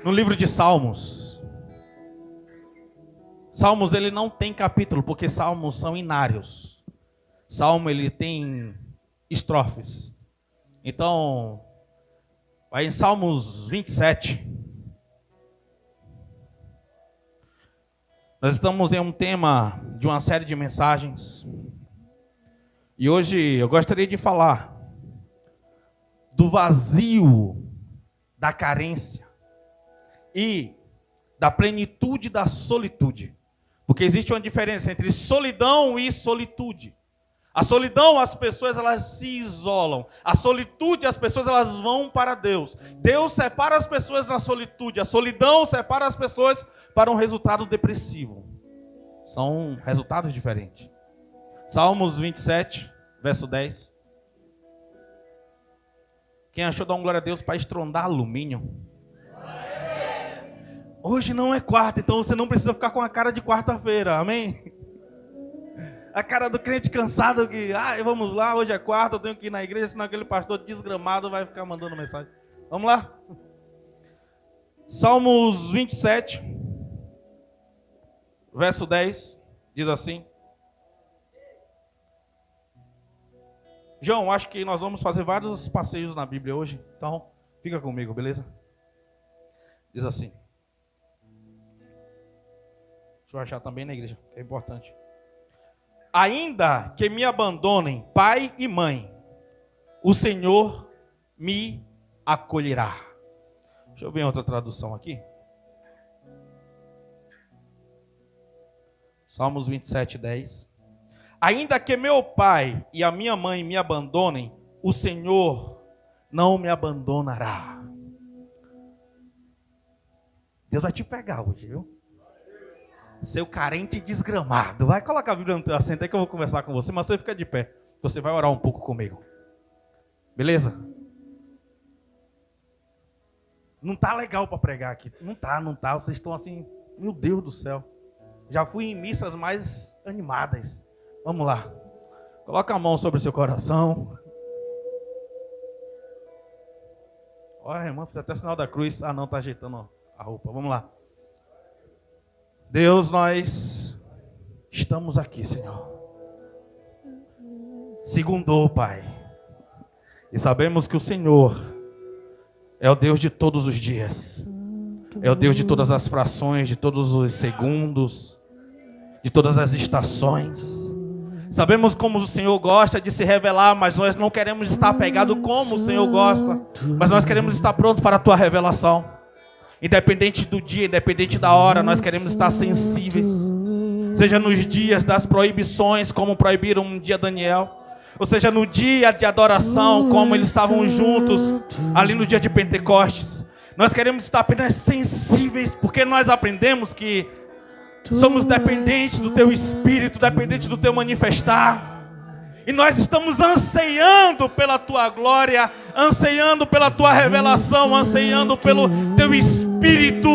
no livro de Salmos. Salmos ele não tem capítulo, porque salmos são inários. Salmo ele tem estrofes. Então, vai em Salmos 27. Nós estamos em um tema de uma série de mensagens. E hoje eu gostaria de falar do vazio, da carência e da plenitude da solitude. Porque existe uma diferença entre solidão e solitude. A solidão, as pessoas elas se isolam. A solitude, as pessoas elas vão para Deus. Deus separa as pessoas na solitude. A solidão separa as pessoas para um resultado depressivo. São resultados diferentes. Salmos 27, verso 10. Quem achou dar uma glória a Deus para estrondar alumínio? Hoje não é quarta, então você não precisa ficar com a cara de quarta-feira, amém? A cara do crente cansado que, vamos lá, hoje é quarta, eu tenho que ir na igreja, senão aquele pastor desgramado vai ficar mandando mensagem. Vamos lá? Salmos 27, verso 10, diz assim. João, acho que nós vamos fazer vários passeios na Bíblia hoje, então fica comigo, beleza? Diz assim. Deixa eu achar também na igreja, que é importante. Ainda que me abandonem pai e mãe, o Senhor me acolherá. Deixa eu ver outra tradução aqui. Salmos 27, 10. Ainda que meu pai e a minha mãe me abandonem, o Senhor não me abandonará. Deus vai te pegar hoje, viu? Seu carente desgramado. Vai colocar a Bíblia no teu assento aí que eu vou conversar com você, mas você fica de pé. Você vai orar um pouco comigo. Beleza? Não tá legal para pregar aqui. Não tá. Vocês estão assim, meu Deus do céu. Já fui em missas mais animadas. Vamos lá. Coloca a mão sobre o seu coração. Olha, irmã, fez até sinal da cruz. Ah, não, tá ajeitando a roupa. Vamos lá. Deus, nós estamos aqui, Senhor. Segundou, Pai. E sabemos que o Senhor é o Deus de todos os dias. É o Deus de todas as frações, de todos os segundos, de todas as estações. Sabemos como o Senhor gosta de se revelar, mas nós não queremos estar apegados como o Senhor gosta. Mas nós queremos estar prontos para a Tua revelação. Independente do dia, independente da hora, nós queremos estar sensíveis. Seja nos dias das proibições, como proibiram um dia Daniel, ou seja no dia de adoração, como eles estavam juntos ali no dia de Pentecostes. Nós queremos estar apenas sensíveis, porque nós aprendemos que somos dependentes do Teu Espírito, dependentes do Teu manifestar. E nós estamos anseiando pela Tua glória, anseiando pela Tua revelação, anseiando pelo Teu Espírito.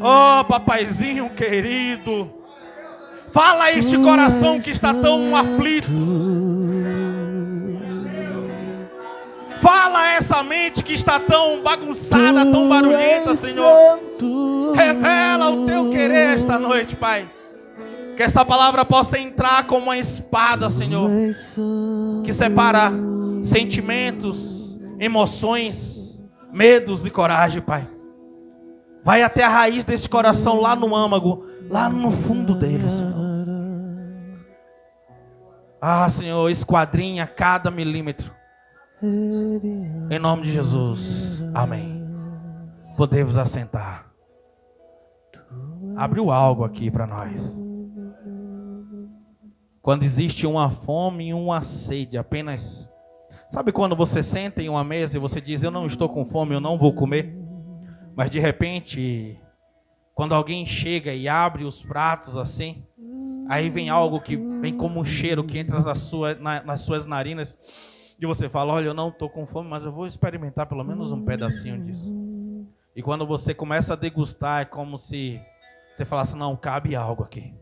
Oh, papaizinho querido, fala a este coração que está tão aflito. Fala a essa mente que está tão bagunçada, tão barulhenta, Senhor. Revela o Teu querer esta noite, Pai. Que essa palavra possa entrar como uma espada, Senhor, que separa sentimentos, emoções, medos e coragem, Pai. Vai até a raiz desse coração, lá no âmago, lá no fundo dele, Senhor. Ah, Senhor, esquadrinha cada milímetro. Em nome de Jesus, amém. Podemos assentar. Abriu algo aqui para nós. Quando existe uma fome e uma sede, apenas... Sabe quando você senta em uma mesa e você diz, eu não estou com fome, eu não vou comer? Mas de repente, quando alguém chega e abre os pratos assim, aí vem algo que vem como um cheiro que entra nas suas narinas, e você fala, olha, eu não estou com fome, mas eu vou experimentar pelo menos um pedacinho disso. E quando você começa a degustar, é como se você falasse, não, cabe algo aqui.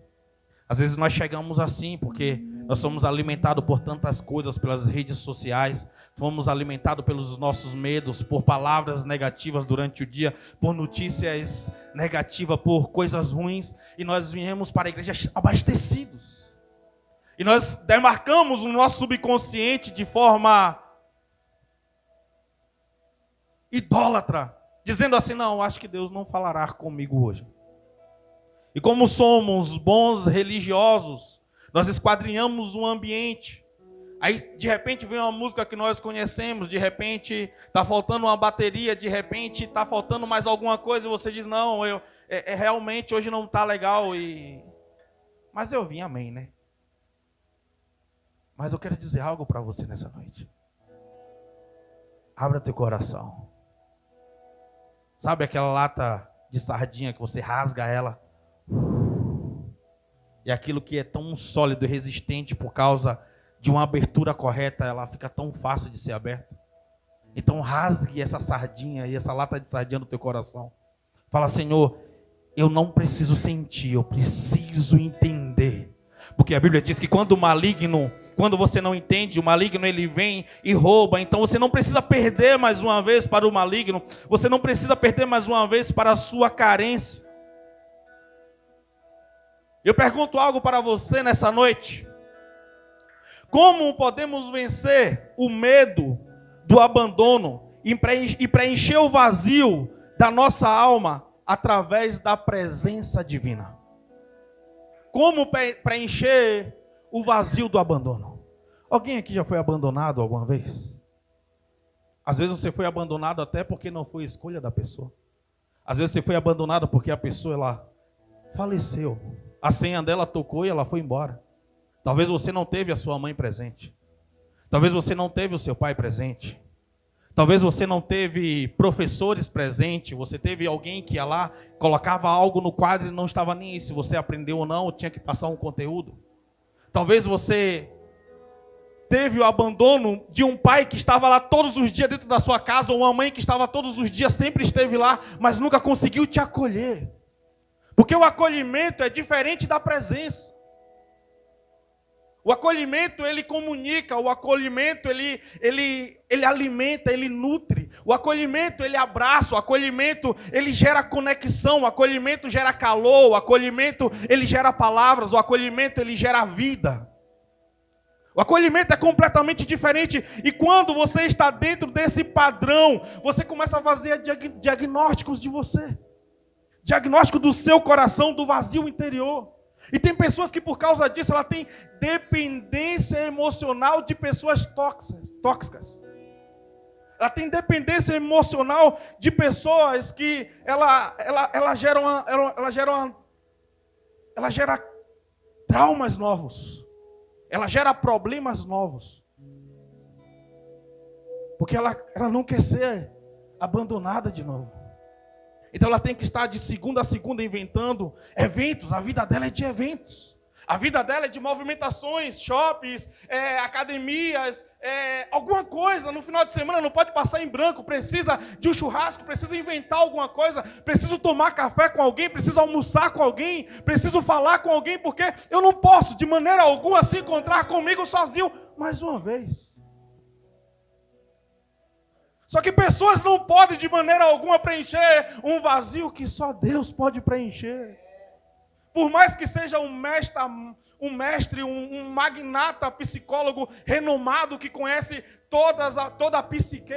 Às vezes nós chegamos assim, porque Nós somos alimentados por tantas coisas, pelas redes sociais. Fomos alimentados pelos nossos medos, por palavras negativas durante o dia, por notícias negativas, por coisas ruins. E nós viemos para a igreja abastecidos. E nós demarcamos o nosso subconsciente de forma idólatra, dizendo assim: não, acho que Deus não falará comigo hoje. E como somos bons religiosos, nós esquadrinhamos um ambiente. Aí, de repente, vem uma música que nós conhecemos, de repente, está faltando uma bateria, de repente, está faltando mais alguma coisa, e você diz: não, realmente hoje não está legal. Mas eu vim, amém, né? Mas eu quero dizer algo para você nessa noite. Abra teu coração. Sabe aquela lata de sardinha que você rasga ela? E aquilo que é tão sólido e resistente por causa de uma abertura correta, ela fica tão fácil de ser aberta. Então rasgue essa sardinha e essa lata de sardinha do teu coração. Fala: Senhor, eu não preciso sentir, eu preciso entender. Porque a Bíblia diz que quando você não entende, o maligno ele vem e rouba. Então você não precisa perder mais uma vez para o maligno. Você não precisa perder mais uma vez para a sua carência. Eu pergunto algo para você nessa noite. Como podemos vencer o medo do abandono e preencher o vazio da nossa alma através da presença divina? Como preencher o vazio do abandono? Alguém aqui já foi abandonado alguma vez? Às vezes você foi abandonado até porque não foi escolha da pessoa. Às vezes você foi abandonado porque a pessoa ela faleceu. A senha dela tocou e ela foi embora. Talvez você não teve a sua mãe presente. Talvez você não teve o seu pai presente. Talvez você não teve professores presentes. Você teve alguém que ia lá, colocava algo no quadro e não estava nem aí se você aprendeu ou não, tinha que passar um conteúdo. Talvez você teve o abandono de um pai que estava lá todos os dias dentro da sua casa, ou uma mãe que estava todos os dias, sempre esteve lá, mas nunca conseguiu te acolher. Porque o acolhimento é diferente da presença. O acolhimento, ele comunica, o acolhimento, ele alimenta, ele nutre. O acolhimento, ele abraça, o acolhimento, ele gera conexão, o acolhimento gera calor, o acolhimento, ele gera palavras, o acolhimento, ele gera vida. O acolhimento é completamente diferente. E quando você está dentro desse padrão, você começa a fazer diagnósticos de você. Diagnóstico do seu coração, do vazio interior. E tem pessoas que por causa disso, ela tem dependência emocional de pessoas tóxicas. Ela tem dependência emocional de pessoas que ela gera traumas novos. Ela gera problemas novos. Porque ela não quer ser abandonada de novo. Então ela tem que estar de segunda a segunda inventando eventos. A vida dela é de eventos. A vida dela é de movimentações, shoppings, academias, alguma coisa. No final de semana não pode passar em branco. Precisa de um churrasco, precisa inventar alguma coisa. Preciso tomar café com alguém, preciso almoçar com alguém, preciso falar com alguém, porque eu não posso de maneira alguma se encontrar comigo sozinho mais uma vez. Só que pessoas não podem de maneira alguma preencher um vazio que só Deus pode preencher. Por mais que seja um mestre, um magnata psicólogo renomado que conhece toda a psique.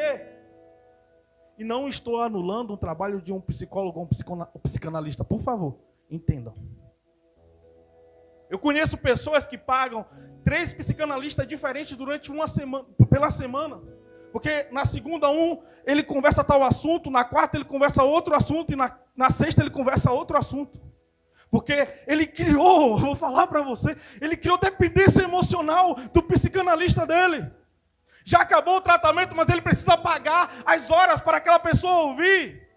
E não estou anulando o trabalho de um psicólogo ou um psicanalista. Por favor, entendam. Eu conheço pessoas que pagam 3 psicanalistas diferentes durante uma semana, pela semana. Porque na segunda ele conversa tal assunto, na quarta ele conversa outro assunto e na sexta ele conversa outro assunto. Porque ele criou, vou falar para você, ele criou dependência emocional do psicanalista dele. Já acabou o tratamento, mas ele precisa pagar as horas para aquela pessoa ouvir.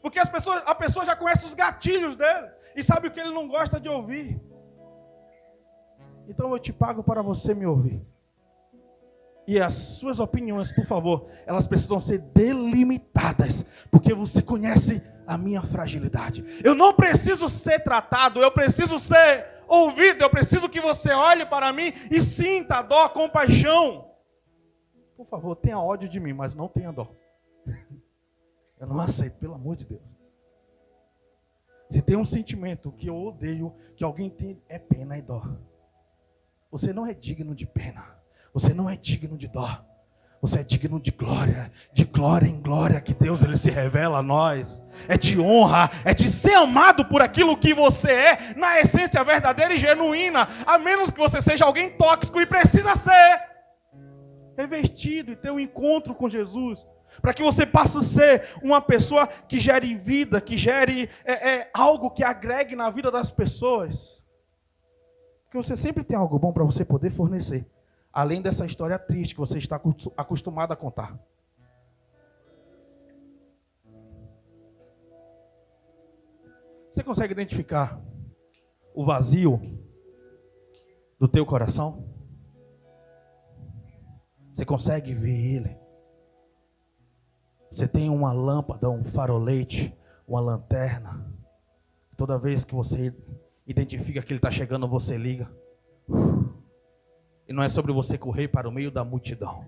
Porque a pessoa já conhece os gatilhos dele e sabe o que ele não gosta de ouvir. Então eu te pago para você me ouvir. E as suas opiniões, por favor, elas precisam ser delimitadas, porque você conhece a minha fragilidade. Eu não preciso ser tratado, eu preciso ser ouvido, eu preciso que você olhe para mim e sinta a dó, a compaixão. Por favor, tenha ódio de mim, mas não tenha dó. Eu não aceito, pelo amor de Deus. Se tem um sentimento que eu odeio, que alguém tem, é pena e dó. Você não é digno de pena. Você não é digno de dó. Você é digno de glória em glória, que Deus ele se revela a nós. É de honra, é de ser amado por aquilo que você é, na essência verdadeira e genuína. A menos que você seja alguém tóxico e precisa ser revestido e ter um encontro com Jesus. Para que você passe a ser uma pessoa que gere vida, que gere algo que agregue na vida das pessoas. Porque você sempre tem algo bom para você poder fornecer. Além dessa história triste que você está acostumado a contar. Você consegue identificar o vazio do teu coração? Você consegue ver ele? Você tem uma lâmpada, um farolete, uma lanterna. Toda vez que você identifica que ele está chegando, você liga. E não é sobre você correr para o meio da multidão.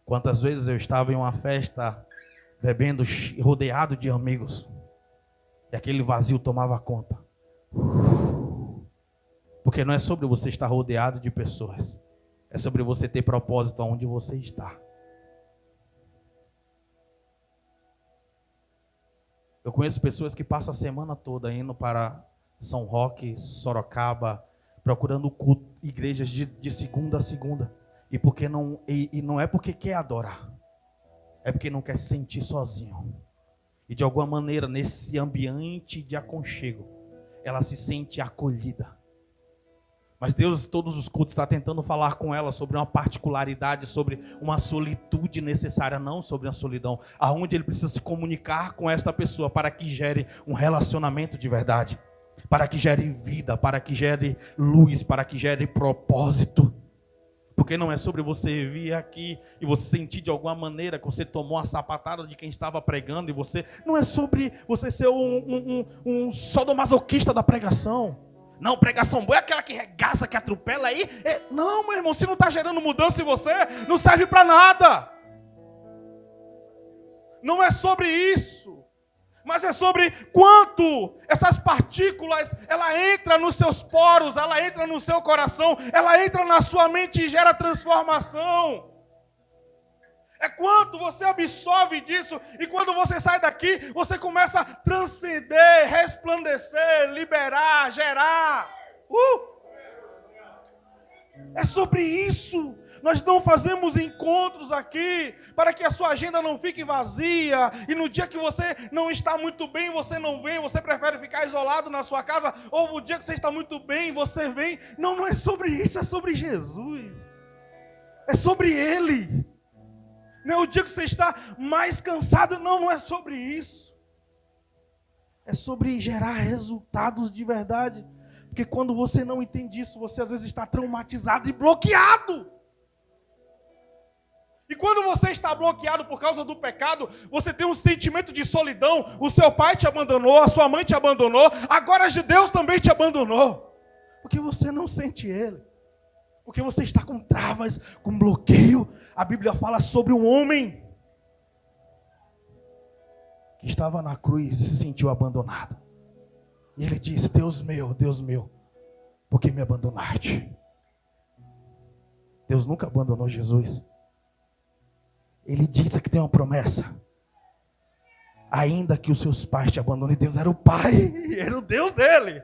Quantas vezes eu estava em uma festa, bebendo, rodeado de amigos, e aquele vazio tomava conta. Porque não é sobre você estar rodeado de pessoas. É sobre você ter propósito aonde você está. Eu conheço pessoas que passam a semana toda indo para São Roque, Sorocaba, procurando culto, igrejas de segunda a segunda. E não é porque quer adorar. É porque não quer se sentir sozinho. E de alguma maneira, nesse ambiente de aconchego, ela se sente acolhida. Mas Deus, todos os cultos, está tentando falar com ela sobre uma particularidade, sobre uma solitude necessária, não sobre a solidão. Aonde ele precisa se comunicar com esta pessoa para que gere um relacionamento de verdade. Para que gere vida, para que gere luz, para que gere propósito. Porque não é sobre você vir aqui e você sentir de alguma maneira que você tomou a sapatada de quem estava pregando. E você não é sobre você ser um sadomasoquista da pregação. Não, pregação boa é aquela que regaça, que atropela aí. Não, meu irmão, se não está gerando mudança em você, não serve para nada. Não é sobre isso. Mas é sobre quanto essas partículas, ela entra nos seus poros, ela entra no seu coração, ela entra na sua mente e gera transformação. É quanto você absorve disso e quando você sai daqui, você começa a transcender, resplandecer, liberar, gerar. É sobre isso. Nós não fazemos encontros aqui para que a sua agenda não fique vazia e no dia que você não está muito bem, você não vem, você prefere ficar isolado na sua casa, ou no dia que você está muito bem, você vem. Não, não é sobre isso, é sobre Jesus. É sobre Ele. Não é o dia que você está mais cansado, não é sobre isso. É sobre gerar resultados de verdade. Porque quando você não entende isso, você às vezes está traumatizado e bloqueado. E quando você está bloqueado por causa do pecado, você tem um sentimento de solidão. O seu pai te abandonou, a sua mãe te abandonou, agora Deus também te abandonou. Porque você não sente Ele. Porque você está com travas, com bloqueio. A Bíblia fala sobre um homem que estava na cruz e se sentiu abandonado. E ele disse: Deus meu, por que me abandonaste? Deus nunca abandonou Jesus. Ele disse que tem uma promessa. Ainda que os seus pais te abandonem, Deus era o pai, era o Deus dele.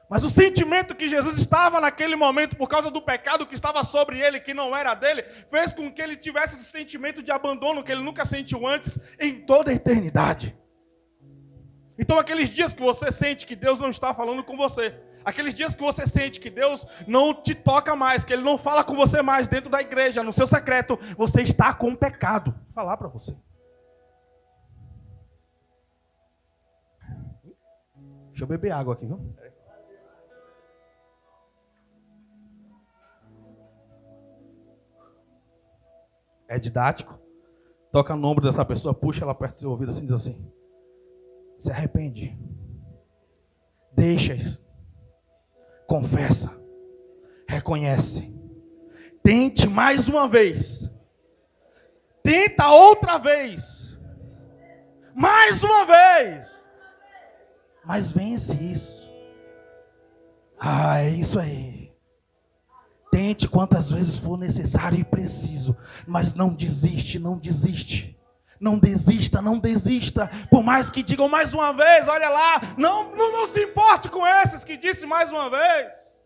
Mas o sentimento que Jesus estava naquele momento, por causa do pecado que estava sobre ele, que não era dele, fez com que ele tivesse esse sentimento de abandono que ele nunca sentiu antes, em toda a eternidade. Então aqueles dias que você sente que Deus não está falando com você, aqueles dias que você sente que Deus não te toca mais, que Ele não fala com você mais dentro da igreja, no seu secreto, você está com o pecado. Vou falar para você. Deixa eu beber água aqui, viu? É didático. Toca no ombro dessa pessoa, puxa ela perto do seu ouvido assim, diz assim: se arrepende. Deixa isso. Confessa. Reconhece. Tente mais uma vez. Tenta outra vez. Mais uma vez. Mas vence isso. É isso aí. Tente quantas vezes for necessário e preciso. Mas não desiste, não desiste. Não desista, não desista. Por mais que digam mais uma vez, olha lá. Não se importe com esses que disse mais uma vez.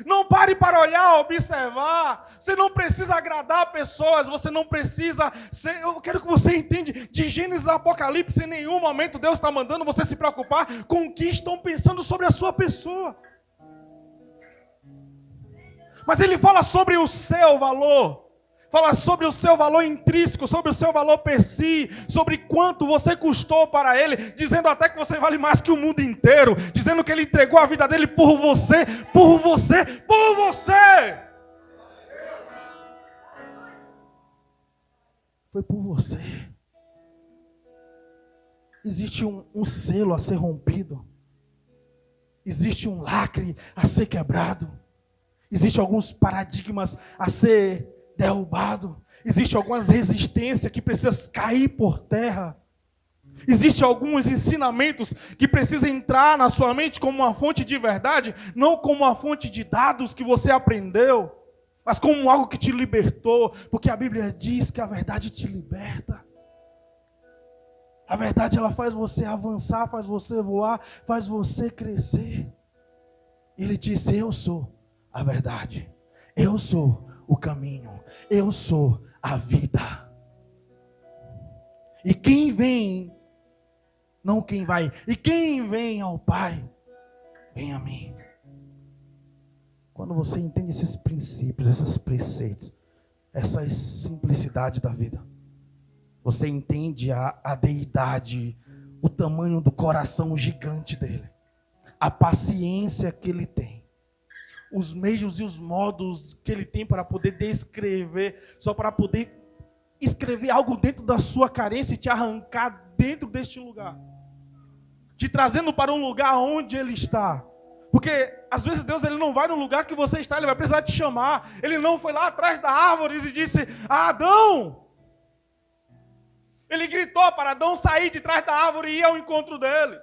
Não pare para olhar, observar. Você não precisa agradar pessoas. Você não precisa ser... Eu quero que você entenda. De Gênesis a Apocalipse, em nenhum momento Deus está mandando você se preocupar com o que estão pensando sobre a sua pessoa. Mas Ele fala sobre o seu valor. Fala sobre o seu valor intrínseco, sobre o seu valor per si, sobre quanto você custou para Ele, dizendo até que você vale mais que o mundo inteiro, dizendo que Ele entregou a vida dele por você, por você, por você. Foi por você. Existe um selo a ser rompido. Existe um lacre a ser quebrado. Existem alguns paradigmas a ser derrubado. Existe algumas resistências que precisam cair por terra. Existem alguns ensinamentos que precisam entrar na sua mente como uma fonte de verdade, não como uma fonte de dados que você aprendeu, mas como algo que te libertou, porque a Bíblia diz que a verdade te liberta. A verdade, ela faz você avançar, faz você voar, faz você crescer. Ele disse: eu sou a verdade, eu sou o caminho, eu sou a vida. E quem vem, não quem vai, e quem vem ao Pai, vem a mim. Quando você entende esses princípios, esses preceitos, essa simplicidade da vida, você entende a deidade, o tamanho do coração gigante dele, a paciência que ele tem, os meios e os modos que ele tem para poder descrever, só para poder escrever algo dentro da sua carência e te arrancar dentro deste lugar, te trazendo para um lugar onde ele está. Porque às vezes Deus, ele não vai no lugar que você está, ele vai precisar te chamar. Ele não foi lá atrás da árvore e disse: Adão. Ele gritou para Adão sair de trás da árvore e ir ao encontro dele.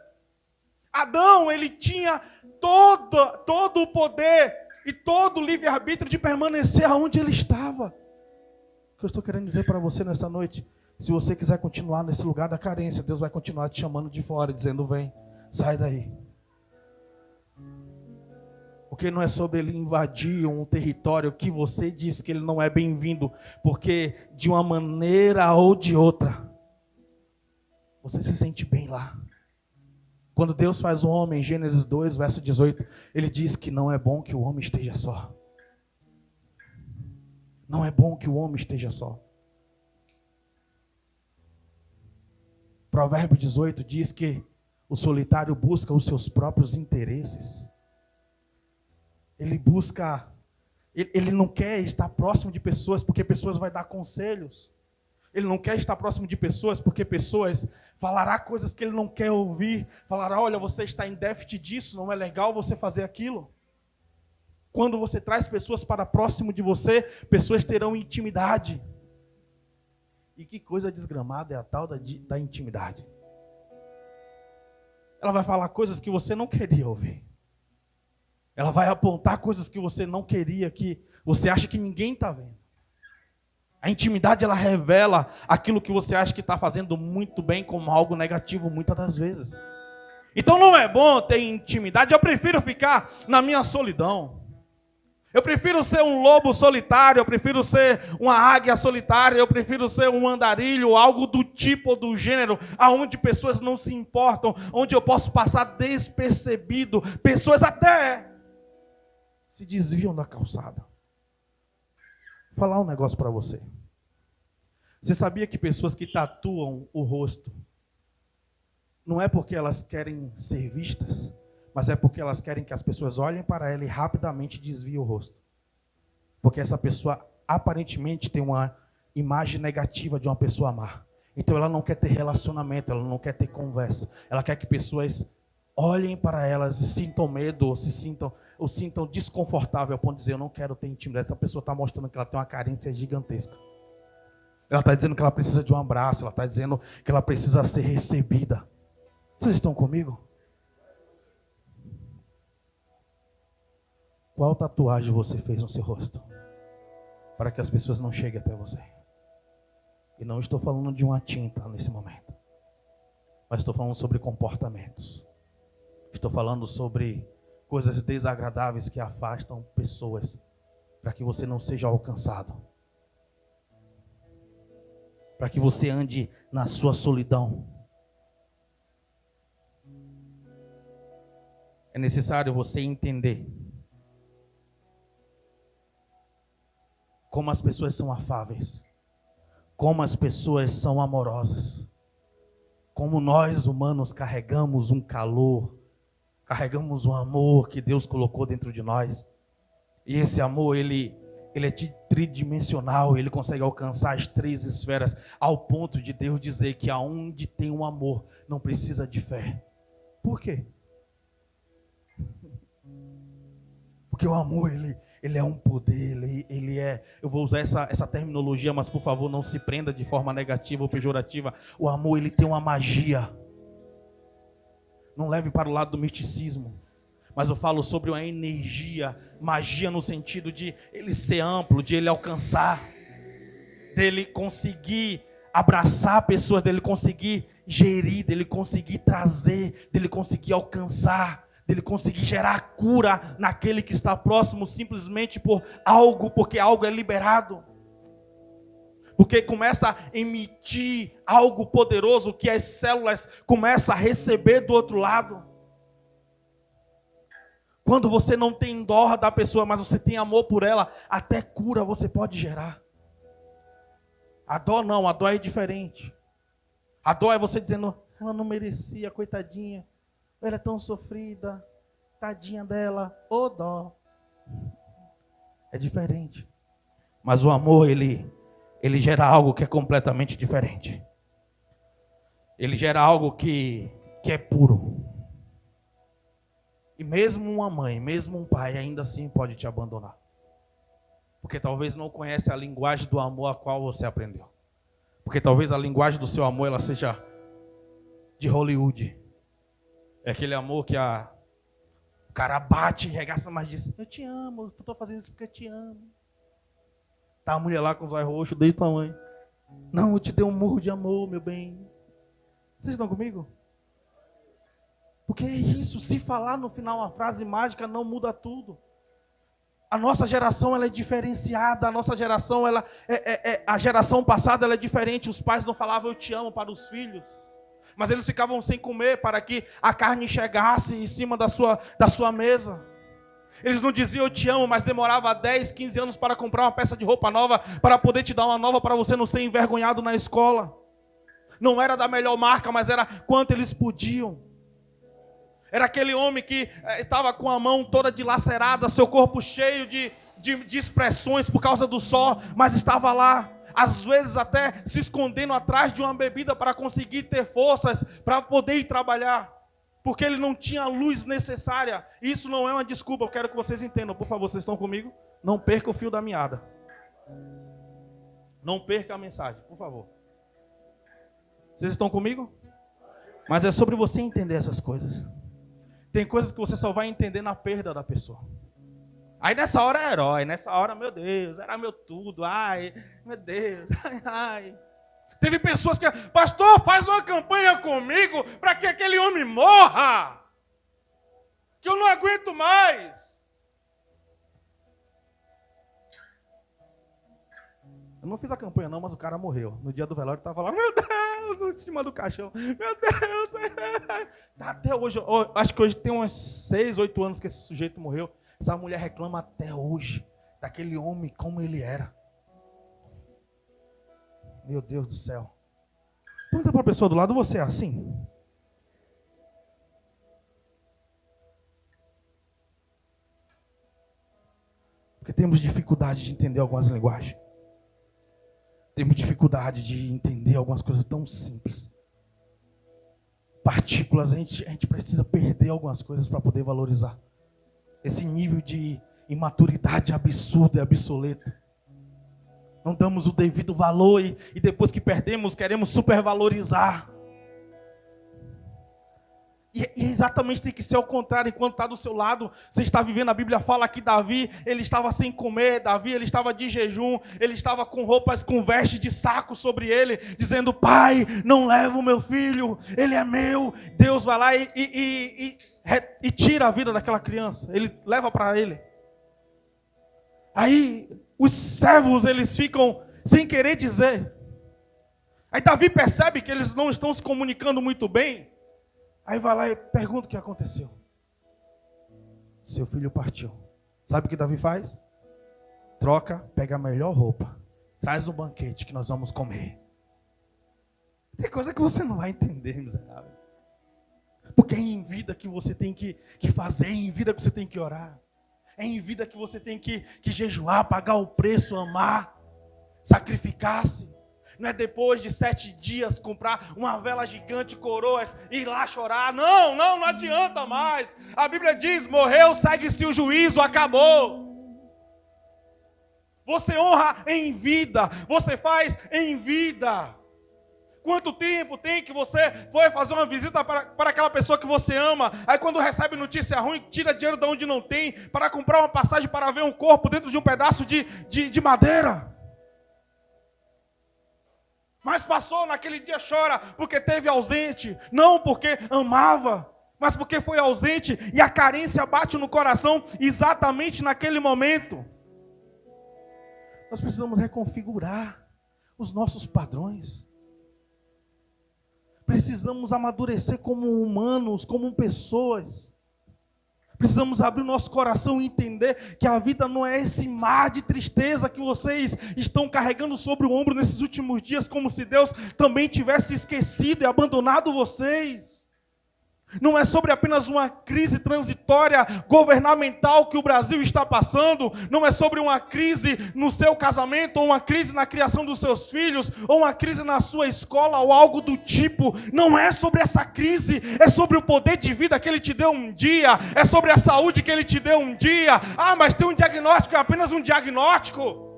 Adão, ele tinha todo o poder e todo o livre-arbítrio de permanecer onde ele estava. O que eu estou querendo dizer para você nessa noite: se você quiser continuar nesse lugar da carência, Deus vai continuar te chamando de fora, dizendo: vem, sai daí. Porque não é sobre ele invadir um território que você diz que ele não é bem-vindo, porque de uma maneira ou de outra, você se sente bem lá. Quando Deus faz o homem, em Gênesis 2, verso 18, ele diz que não é bom que o homem esteja só. Não é bom que o homem esteja só. Provérbio 18 diz que o solitário busca os seus próprios interesses. Ele não quer estar próximo de pessoas porque pessoas vão dar conselhos. Ele não quer estar próximo de pessoas porque pessoas falará coisas que ele não quer ouvir. Falará: olha, você está em déficit disso, não é legal você fazer aquilo. Quando você traz pessoas para próximo de você, pessoas terão intimidade. E que coisa desgramada é a tal da intimidade. Ela vai falar coisas que você não queria ouvir. Ela vai apontar coisas que você não queria, que você acha que ninguém está vendo. A intimidade, ela revela aquilo que você acha que está fazendo muito bem como algo negativo muitas das vezes. Então não é bom ter intimidade. Eu prefiro ficar na minha solidão. Eu prefiro ser um lobo solitário, eu prefiro ser uma águia solitária, eu prefiro ser um andarilho, algo do tipo ou do gênero, aonde pessoas não se importam, onde eu posso passar despercebido. Pessoas até se desviam da calçada. Vou falar um negócio para você. Você sabia que pessoas que tatuam o rosto, não é porque elas querem ser vistas, mas é porque elas querem que as pessoas olhem para ela e rapidamente desviem o rosto. Porque essa pessoa aparentemente tem uma imagem negativa de uma pessoa má. Então ela não quer ter relacionamento, ela não quer ter conversa. Ela quer que pessoas olhem para elas e sintam medo, ou sintam desconfortável ao ponto de dizer, eu não quero ter intimidade. Essa pessoa está mostrando que ela tem uma carência gigantesca. Ela está dizendo que ela precisa de um abraço, ela está dizendo que ela precisa ser recebida. Vocês estão comigo? Qual tatuagem você fez no seu rosto? Para que as pessoas não cheguem até você. E não estou falando de uma tinta nesse momento. Mas estou falando sobre comportamentos. Estou falando sobre coisas desagradáveis que afastam pessoas. Para que você não seja alcançado. Para que você ande na sua solidão. É necessário você entender como as pessoas são afáveis, como as pessoas são amorosas, como nós humanos carregamos um calor, carregamos um amor que Deus colocou dentro de nós. E esse amor, ele é tridimensional, ele consegue alcançar as 3 esferas, ao ponto de Deus dizer que aonde tem um amor, não precisa de fé. Por quê? Porque o amor, ele é um poder, ele é... Eu vou usar essa terminologia, mas por favor não se prenda de forma negativa ou pejorativa. O amor, ele tem uma magia. Não leve para o lado do misticismo. Mas eu falo sobre uma energia, magia no sentido de ele ser amplo, de ele alcançar, dele conseguir abraçar pessoas, dele conseguir gerir, dele conseguir trazer, dele conseguir alcançar, dele conseguir gerar cura naquele que está próximo simplesmente porque algo é liberado. Porque começa a emitir algo poderoso que as células começam a receber do outro lado. Quando você não tem dó da pessoa, mas você tem amor por ela, até cura você pode gerar. A dó não, a dó é diferente. A dó é você dizendo, ela não merecia, coitadinha. Ela é tão sofrida, tadinha dela, ô dó. É diferente. Mas o amor, ele gera algo que é completamente diferente. Ele gera algo que é puro. E mesmo uma mãe, mesmo um pai, ainda assim pode te abandonar. Porque talvez não conhece a linguagem do amor a qual você aprendeu. Porque talvez a linguagem do seu amor, ela seja de Hollywood. É aquele amor que o cara bate e regaça, mas diz, eu te amo, eu estou fazendo isso porque eu te amo. Tá a mulher lá com os olhos roxos, desde tua mãe. Não, eu te dei um murro de amor, meu bem. Vocês estão comigo? Porque é isso, se falar no final uma frase mágica não muda tudo. A nossa geração, ela é diferenciada, a nossa geração, a geração passada, ela é diferente. Os pais não falavam eu te amo para os filhos. Mas eles ficavam sem comer para que a carne chegasse em cima da sua mesa. Eles não diziam eu te amo, mas demorava 10, 15 anos para comprar uma peça de roupa nova, para poder te dar uma nova, para você não ser envergonhado na escola. Não era da melhor marca, mas era quanto eles podiam. Era aquele homem que estava com a mão toda dilacerada, seu corpo cheio de expressões por causa do sol, mas estava lá. Às vezes até se escondendo atrás de uma bebida para conseguir ter forças para poder ir trabalhar. Porque ele não tinha a luz necessária. Isso não é uma desculpa, eu quero que vocês entendam. Por favor, vocês estão comigo? Não perca o fio da meada. Não perca a mensagem, por favor. Vocês estão comigo? Mas é sobre você entender essas coisas. Tem coisas que você só vai entender na perda da pessoa. Aí nessa hora é herói, nessa hora, meu Deus, era meu tudo, ai, meu Deus, ai. Teve pessoas que, pastor, faz uma campanha comigo para que aquele homem morra, que eu não aguento mais. Eu não fiz a campanha não, mas o cara morreu. No dia do velório estava lá, meu Deus, em cima do caixão, meu Deus. Até hoje, acho que hoje tem uns 6, 8 anos que esse sujeito morreu. Essa mulher reclama até hoje daquele homem como ele era. Meu Deus do céu. Pergunta para a pessoa do lado, você é assim? Porque temos dificuldade de entender algumas linguagens. Temos dificuldade de entender algumas coisas tão simples. partículas, a gente precisa perder algumas coisas para poder valorizar. Esse nível de imaturidade absurdo e obsoleto. Não damos o devido valor e depois que perdemos, queremos supervalorizar. E exatamente tem que ser ao contrário. Enquanto está do seu lado, você está vivendo. A Bíblia fala que Davi, ele estava sem comer. Davi, ele estava de jejum. Ele estava com roupas, com vestes de saco sobre ele, dizendo: pai, não leva o meu filho, ele é meu. Deus vai lá e tira a vida daquela criança. Ele leva para ele. Aí os servos, eles ficam sem querer dizer. Aí Davi percebe que eles não estão se comunicando muito bem. Aí vai lá e pergunta o que aconteceu. Seu filho partiu. Sabe o que Davi faz? Troca, pega a melhor roupa. Traz um banquete que nós vamos comer. Tem coisa que você não vai entender, miserável. Porque é em vida que você tem que fazer, é em vida que você tem que orar. É em vida que você tem que jejuar, pagar o preço, amar, sacrificar-se. Não é depois de 7 dias comprar uma vela gigante, coroas, e ir lá chorar. Não adianta mais. A Bíblia diz: morreu, segue-se o juízo, acabou. Você honra em vida, você faz em vida. Quanto tempo tem que você foi fazer uma visita para aquela pessoa que você ama, aí quando recebe notícia ruim, tira dinheiro de onde não tem, para comprar uma passagem para ver um corpo dentro de um pedaço de madeira? Mas passou, naquele dia chora porque teve ausente, não porque amava, mas porque foi ausente, e a carência bate no coração exatamente naquele momento. Nós precisamos reconfigurar os nossos padrões. Precisamos amadurecer como humanos, como pessoas. Precisamos abrir o nosso coração e entender que a vida não é esse mar de tristeza que vocês estão carregando sobre o ombro nesses últimos dias, como se Deus também tivesse esquecido e abandonado vocês. Não é sobre apenas uma crise transitória governamental que o Brasil está passando. Não é sobre uma crise no seu casamento, ou uma crise na criação dos seus filhos, ou uma crise na sua escola, ou algo do tipo. Não é sobre essa crise. É sobre o poder de vida que Ele te deu um dia. É sobre a saúde que Ele te deu um dia. Ah, mas tem um diagnóstico, é apenas um diagnóstico.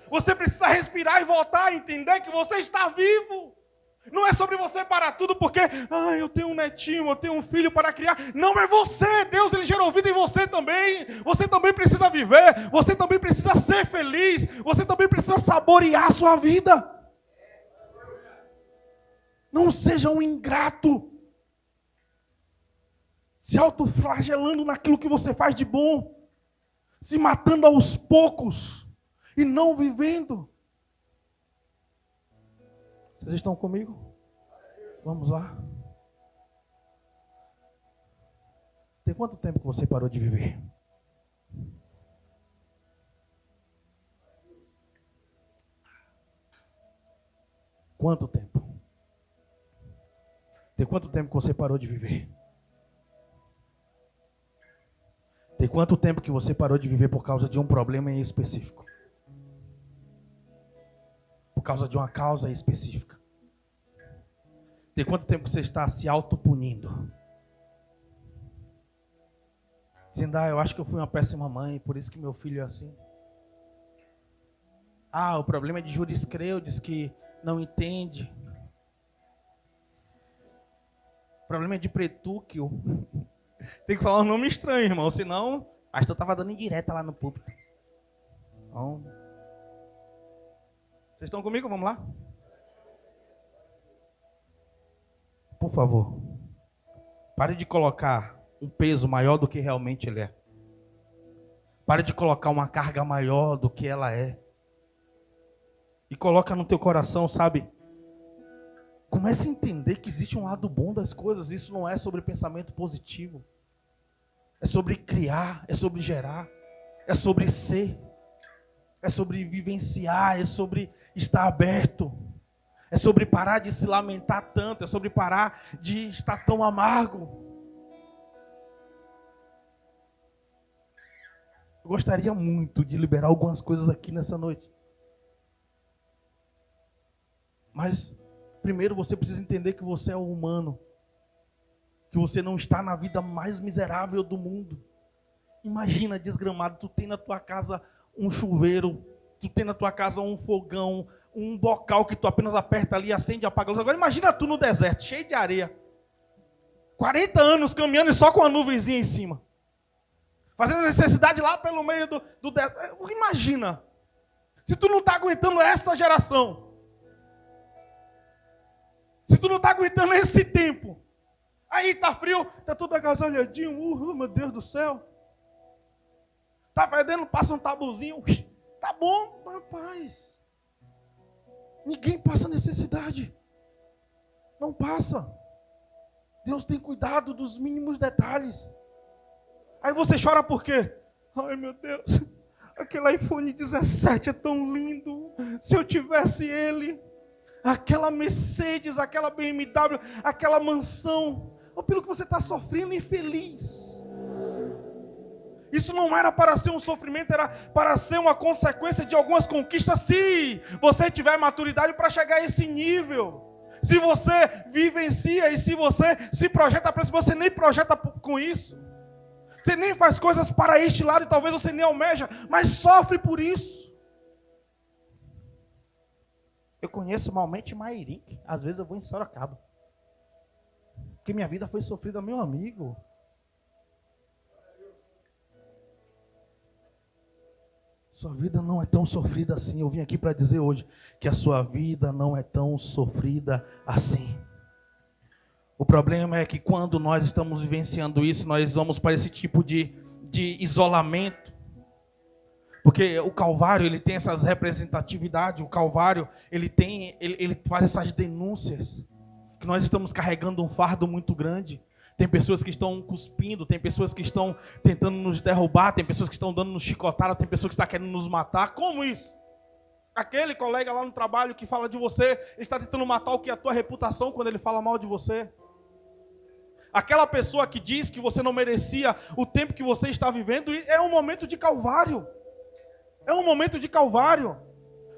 Você precisa respirar e voltar a entender que você está vivo. Não é sobre você parar tudo porque eu tenho um netinho, eu tenho um filho para criar. Não é você. Deus, Ele gerou vida em você também. Você também precisa viver. Você também precisa ser feliz. Você também precisa saborear a sua vida. Não seja um ingrato, se autoflagelando naquilo que você faz de bom, se matando aos poucos e não vivendo. Vocês estão comigo? Vamos lá. Tem quanto tempo que você parou de viver? Quanto tempo? Tem quanto tempo que você parou de viver? Tem quanto tempo que você parou de viver por causa de um problema em específico? Por causa de uma causa específica? Tem quanto tempo que você está se autopunindo? Dizendo, eu acho que eu fui uma péssima mãe, por isso que meu filho é assim. O problema é de juriscreudes que não entende. O problema é de pretúquio. Tem que falar um nome estranho, irmão, senão o pastor estava dando indireta lá no púlpito. Então, vocês estão comigo? Vamos lá? Por favor, pare de colocar um peso maior do que realmente ele é. Pare de colocar uma carga maior do que ela é. E coloca no teu coração, sabe? Comece a entender que existe um lado bom das coisas. Isso não é sobre pensamento positivo. É sobre criar, é sobre gerar, é sobre ser, é sobre vivenciar, é sobre estar aberto, é sobre parar de se lamentar tanto, é sobre parar de estar tão amargo. Eu gostaria muito de liberar algumas coisas aqui nessa noite. Mas Primeiro você precisa entender que você é um humano. Que você não está na vida mais miserável do mundo. Imagina, desgramado, tu tem na tua casa um chuveiro, tu tem na tua casa um fogão, um bocal que tu apenas aperta ali, acende e apaga a luz. Agora imagina tu no deserto, cheio de areia. 40 anos caminhando e só com a nuvenzinha em cima. Fazendo necessidade lá pelo meio do deserto. Imagina, se tu não está aguentando essa geração. Se tu não está aguentando esse tempo. Aí tá frio, tá tudo agasalhadinho, meu Deus do céu. Tá fedendo, passa um tabuzinho. Tá bom, rapaz. Ninguém passa necessidade. Não passa. Deus tem cuidado dos mínimos detalhes. Aí você chora por quê? Ai, meu Deus. Aquele iPhone 17 é tão lindo. Se eu tivesse ele. Aquela Mercedes, aquela BMW, aquela mansão. Ou pelo que você está sofrendo, infeliz. Isso não era para ser um sofrimento, era para ser uma consequência de algumas conquistas, se você tiver maturidade para chegar a esse nível. Se você vivencia e se você se projeta para isso, você nem projeta com isso. Você nem faz coisas para este lado e talvez você nem almeja, mas sofre por isso. Eu conheço malmente Mairim, às vezes eu vou em Sorocaba. Porque minha vida foi sofrida, meu amigo. Sua vida não é tão sofrida assim. Eu vim aqui para dizer hoje que a sua vida não é tão sofrida assim. O problema é que quando nós estamos vivenciando isso, nós vamos para esse tipo de isolamento. Porque o Calvário, ele tem essas representatividades. O Calvário, ele faz essas denúncias. Que nós estamos carregando um fardo muito grande. Tem pessoas que estão cuspindo, tem pessoas que estão tentando nos derrubar, tem pessoas que estão dando nos chicotada, tem pessoas que estão querendo nos matar. Como isso? Aquele colega lá no trabalho que fala de você, ele está tentando matar o que é a tua reputação quando ele fala mal de você. Aquela pessoa que diz que você não merecia o tempo que você está vivendo, é um momento de calvário. É um momento de calvário.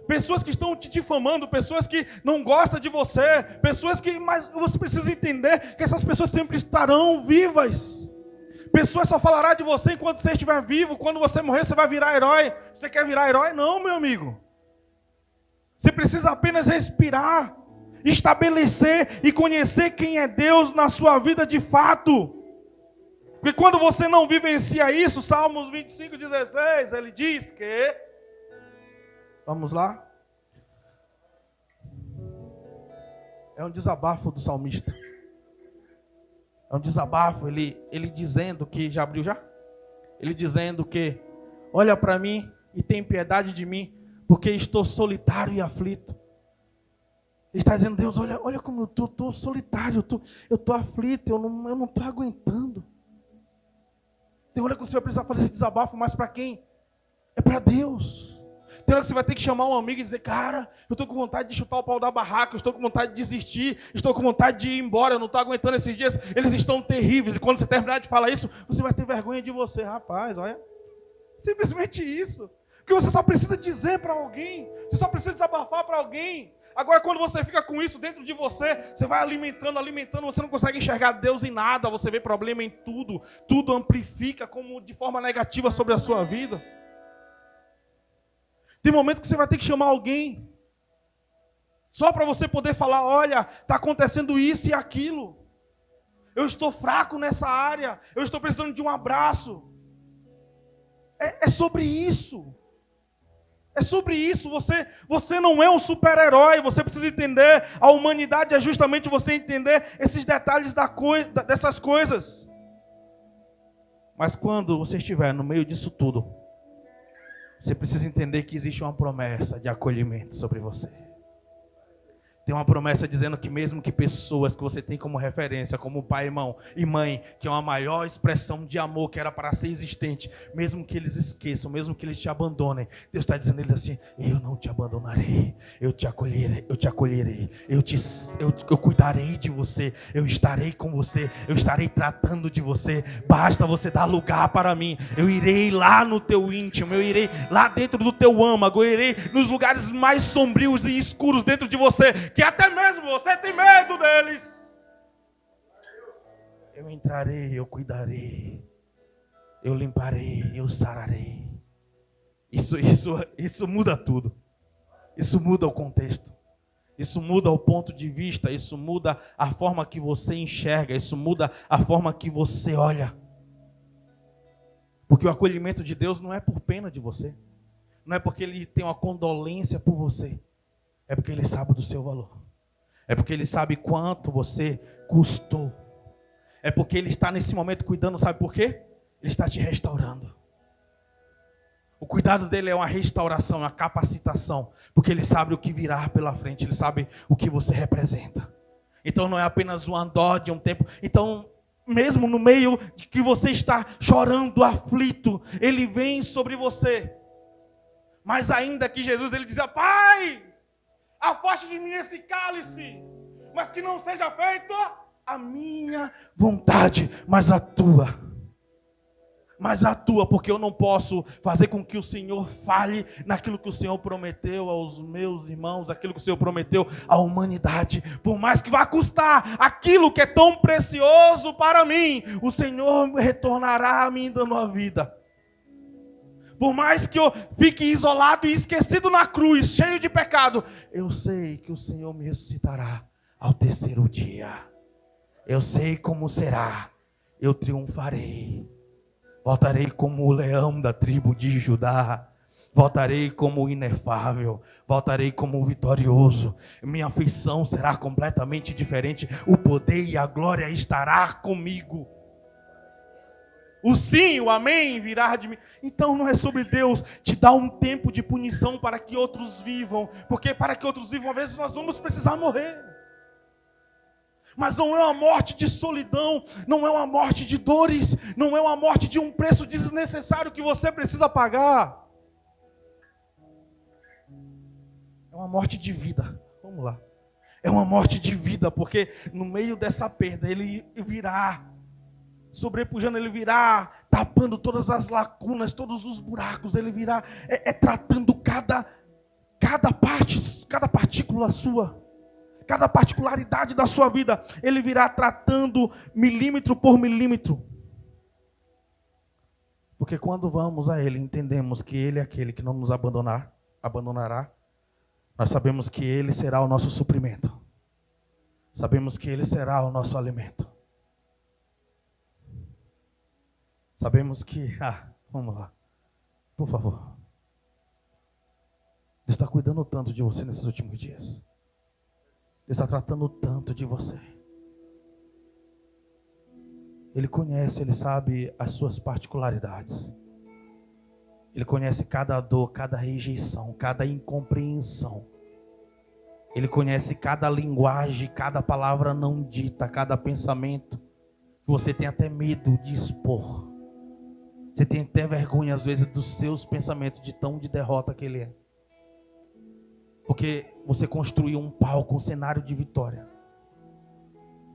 Pessoas que estão te difamando, pessoas que não gostam de você, pessoas que... Mas você precisa entender que essas pessoas sempre estarão vivas. Pessoas só falarão de você enquanto você estiver vivo. Quando você morrer, você vai virar herói. Você quer virar herói? Não, meu amigo. Você precisa apenas respirar, estabelecer e conhecer quem é Deus na sua vida de fato. Porque quando você não vivencia isso, Salmos 25:16, ele diz que... Vamos lá? É um desabafo do salmista. É um desabafo, ele dizendo que... Já abriu já? Ele dizendo que... Olha para mim e tem piedade de mim, porque estou solitário e aflito. Ele está dizendo, Deus, olha como eu estou solitário, eu estou aflito, eu não estou aguentando. Tem hora que você vai precisar fazer esse desabafo, mas para quem? É para Deus. Tem hora que você vai ter que chamar um amigo e dizer, cara, eu estou com vontade de chutar o pau da barraca, eu estou com vontade de desistir, estou com vontade de ir embora, eu não estou aguentando esses dias, eles estão terríveis. E quando você terminar de falar isso, você vai ter vergonha de você. Rapaz, olha, simplesmente isso. Porque você só precisa dizer para alguém, você só precisa desabafar para alguém. Agora, quando você fica com isso dentro de você, você vai alimentando, você não consegue enxergar Deus em nada, você vê problema em tudo, tudo amplifica como de forma negativa sobre a sua vida. Tem momento que você vai ter que chamar alguém, só para você poder falar, olha, está acontecendo isso e aquilo. Eu estou fraco nessa área, eu estou precisando de um abraço. É sobre isso. É sobre isso. Você não é um super-herói, você precisa entender. A humanidade é justamente você entender esses detalhes dessas coisas. Mas quando você estiver no meio disso tudo, você precisa entender que existe uma promessa de acolhimento sobre você. Tem uma promessa dizendo que mesmo que pessoas que você tem como referência, como pai, irmão e mãe, que é uma maior expressão de amor que era para ser existente, mesmo que eles esqueçam, mesmo que eles te abandonem, Deus está dizendo a eles assim, eu não te abandonarei, eu te acolherei, eu cuidarei de você, eu estarei com você, eu estarei tratando de você, basta você dar lugar para mim, eu irei lá no teu íntimo, eu irei lá dentro do teu âmago, eu irei nos lugares mais sombrios e escuros dentro de você, que até mesmo você tem medo deles. Eu entrarei, eu cuidarei, eu limparei, eu sararei. Isso muda tudo. Isso muda o contexto. Isso muda o ponto de vista. Isso muda a forma que você enxerga. Isso muda a forma que você olha. Porque o acolhimento de Deus não é por pena de você. Não é porque Ele tem uma condolência por você. É porque Ele sabe do seu valor. É porque Ele sabe quanto você custou. É porque Ele está nesse momento cuidando, sabe por quê? Ele está te restaurando. O cuidado dele é uma restauração, uma capacitação. Porque Ele sabe o que virá pela frente. Ele sabe o que você representa. Então não é apenas um andor de um tempo. Então, mesmo no meio de que você está chorando, aflito, Ele vem sobre você. Mas ainda que Jesus, Ele dizia: Pai, afaste de mim esse cálice, mas que não seja feito a minha vontade, mas a tua. Mas a tua, porque eu não posso fazer com que o Senhor fale naquilo que o Senhor prometeu aos meus irmãos, aquilo que o Senhor prometeu à humanidade. Por mais que vá custar aquilo que é tão precioso para mim, o Senhor retornará a mim dando a vida. Por mais que eu fique isolado e esquecido na cruz, cheio de pecado, eu sei que o Senhor me ressuscitará ao terceiro dia. Eu sei como será, eu triunfarei. Voltarei como o leão da tribo de Judá. Voltarei como o inefável. Voltarei como o vitorioso. Minha afeição será completamente diferente. O poder e a glória estará comigo. O sim, o amém virá de mim. Então não é sobre Deus te dar um tempo de punição para que outros vivam. Porque para que outros vivam, às vezes nós vamos precisar morrer. Mas não é uma morte de solidão, não é uma morte de dores, não é uma morte de um preço desnecessário que você precisa pagar. É uma morte de vida. Vamos lá. É uma morte de vida, porque no meio dessa perda Ele virá sobrepujando, Ele virá tapando todas as lacunas, todos os buracos. Ele virá tratando cada parte, cada partícula sua. Cada particularidade da sua vida, Ele virá tratando milímetro por milímetro. Porque quando vamos a Ele, entendemos que Ele é aquele que não nos abandonará. Nós sabemos que Ele será o nosso suprimento. Sabemos que Ele será o nosso alimento. Sabemos que... vamos lá. Por favor. Deus está cuidando tanto de você nesses últimos dias. Ele está tratando tanto de você. Ele conhece, Ele sabe as suas particularidades. Ele conhece cada dor, cada rejeição, cada incompreensão. Ele conhece cada linguagem, cada palavra não dita, cada pensamento que você tem até medo de expor. Você tem até vergonha às vezes dos seus pensamentos, de tão de derrota que ele é. Porque você construiu um palco, um cenário de vitória.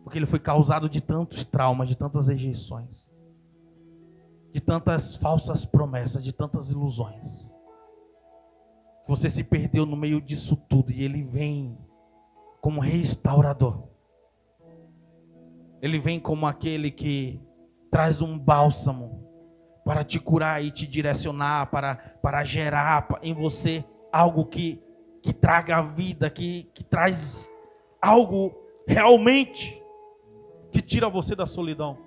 Porque ele foi causado de tantos traumas, de tantas rejeições, de tantas falsas promessas, de tantas ilusões. Você se perdeu no meio disso tudo e ele vem como restaurador. Ele vem como aquele que traz um bálsamo para te curar e te direcionar, para gerar em você algo que traga a vida, que traz algo realmente que tira você da solidão.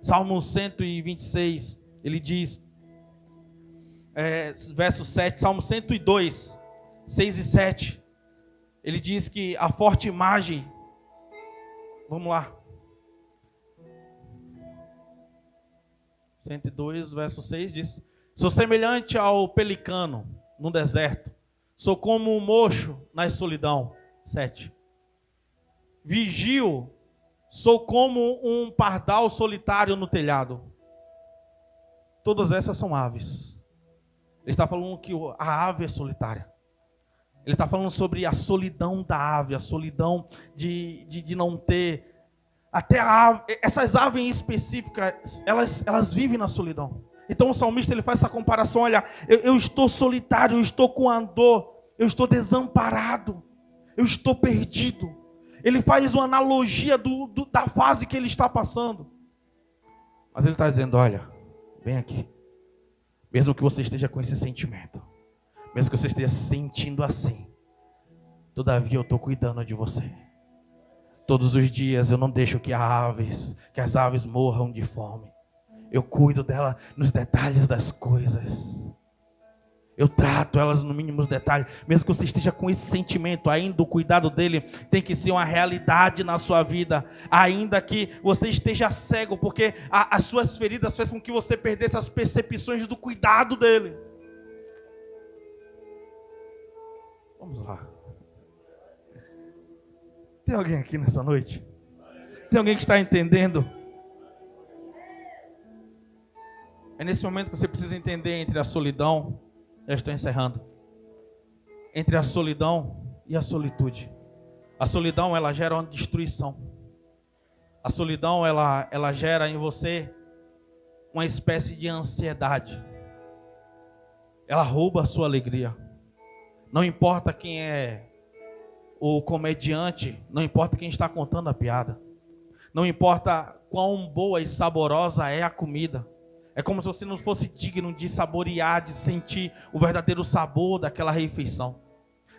Salmo 126, ele diz, verso 7, Salmo 102, 6 e 7, ele diz que a forte imagem, vamos lá, 102, verso 6 diz, sou semelhante ao pelicano no deserto, sou como um mocho na solidão. 7. Vigio, sou como um pardal solitário no telhado. Todas essas são aves. Ele está falando que a ave é solitária. Ele está falando sobre a solidão da ave, a solidão de não ter. Até a ave, essas aves em específicas, elas vivem na solidão. Então o salmista ele faz essa comparação, olha, eu estou solitário, eu estou com a dor, eu estou desamparado, eu estou perdido. Ele faz uma analogia da fase que ele está passando. Mas ele está dizendo, olha, vem aqui. Mesmo que você esteja com esse sentimento, mesmo que você esteja se sentindo assim, todavia eu estou cuidando de você. Todos os dias eu não deixo que as aves morram de fome. Eu cuido dela nos detalhes das coisas. Eu trato elas no mínimos detalhes. Mesmo que você esteja com esse sentimento, ainda o cuidado dele tem que ser uma realidade na sua vida. Ainda que você esteja cego, porque as suas feridas fez com que você perdesse as percepções do cuidado dele. Vamos lá. Tem alguém aqui nessa noite? Tem alguém que está entendendo? É nesse momento que você precisa entender entre a solidão, já estou encerrando, entre a solidão e a solitude. A solidão, ela gera uma destruição. A solidão, ela gera em você uma espécie de ansiedade. Ela rouba a sua alegria. Não importa quem é o comediante, não importa quem está contando a piada, não importa quão boa e saborosa é a comida, é como se você não fosse digno de saborear, de sentir o verdadeiro sabor daquela refeição.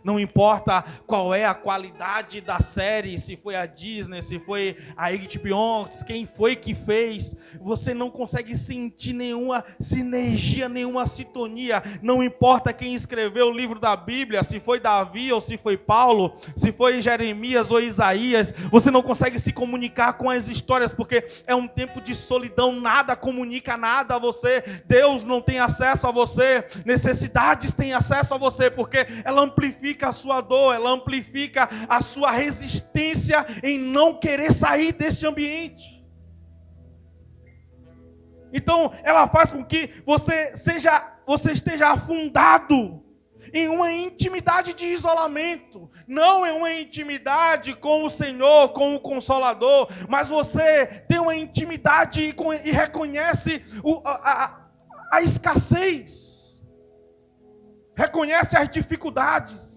Não importa qual é a qualidade da série, se foi a Disney, se foi a HBO, quem foi que fez, você não consegue sentir nenhuma sinergia, nenhuma sintonia. Não importa quem escreveu o livro da Bíblia, se foi Davi ou se foi Paulo, se foi Jeremias ou Isaías, você não consegue se comunicar com as histórias, porque é um tempo de solidão, nada comunica nada a você, Deus não tem acesso a você, necessidades têm acesso a você, porque ela amplifica a sua dor, ela amplifica a sua resistência em não querer sair desse ambiente. Então, ela faz com que você esteja afundado em uma intimidade de isolamento, não em uma intimidade com o Senhor, com o Consolador, mas você tem uma intimidade e reconhece a escassez, reconhece as dificuldades.